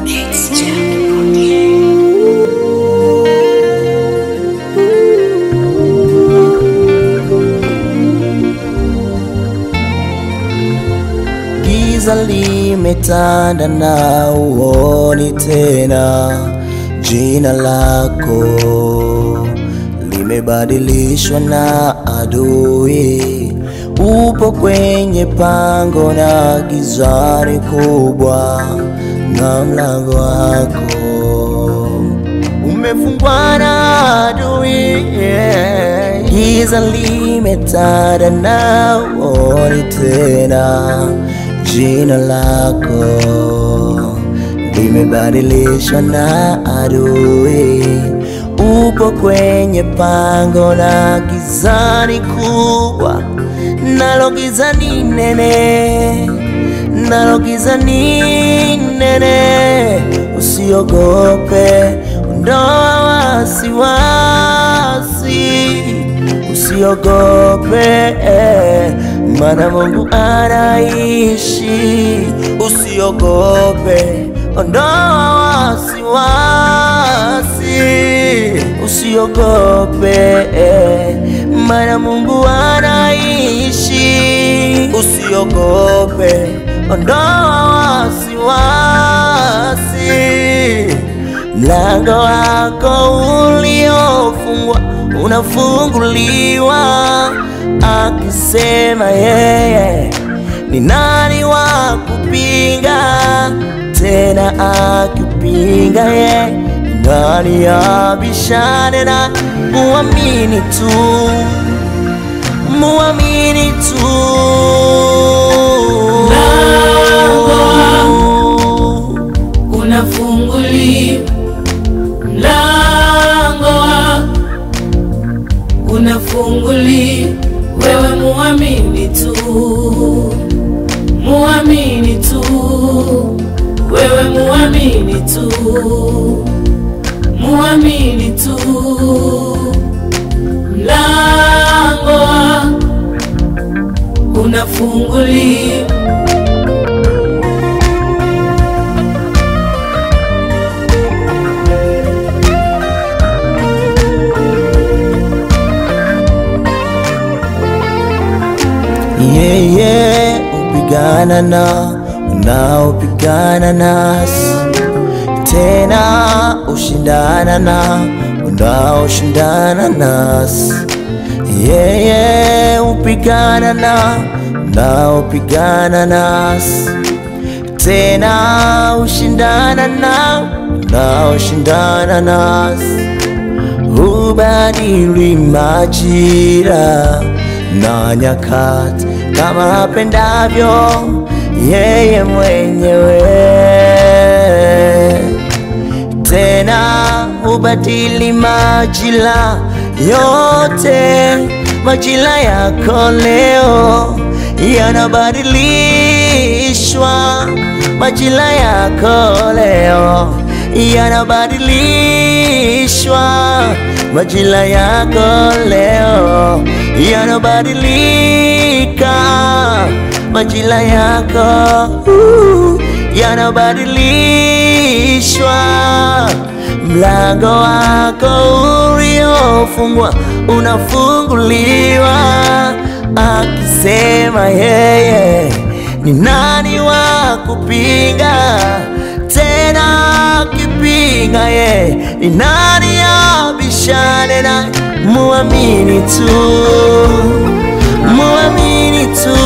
It's Jack. Giza limetanda na uoni tena, jina lako limebadilishwa na adui. Upo kwenye pango na gizani kubwa, na mlango wako umefungwa na adui. Giza limetanda na uoni tena, jina lako limebadilishwa na adui. Upo kwenye pango na gizani kubwa, nalo giza ni nene, nalo giza ni nene. Usiogope, ondoa wasiwasi. Usiogope, maana Mungu anaishi. Usiogope, ondoa wasiwasi. Usiogope, maana Mungu anaishi. Usiogope, ondoa wasiwasi. Mlango wako uliofungwa unafunguliwa, akisema yeye, ni nani wa kupinga? Tena akipinga yeye, ni nani abishane na? Muamini tu, muamini tu. Mlango unafunguliwa, mlango unafunguliwa, wewe muamini tu, muamini tu, wewe muamini tu, muamini tu. Mlango unafunguliwa, yeye upigana na unaopigana nasi, tena ushindana na unaoshindana nasi. Yeye upigana na unaopigana nasi, tena ushindana na unaoshindana nasi. Hubadili majira na nyakati kama apendavyo yeye mwenyewe, tena hubadili majira yote. Majira yako leo yanabadilishwa, majira yako leo yanabadilishwa, majira yako leo yanabadilika, majira yako yanabadilishwa. Mlango wako uliofungwa unafunguliwa, akisema yeye, ni nani wa kupinga? Tena akipinga yeye, ni nani abishane na? Muamini tu, muamini tu.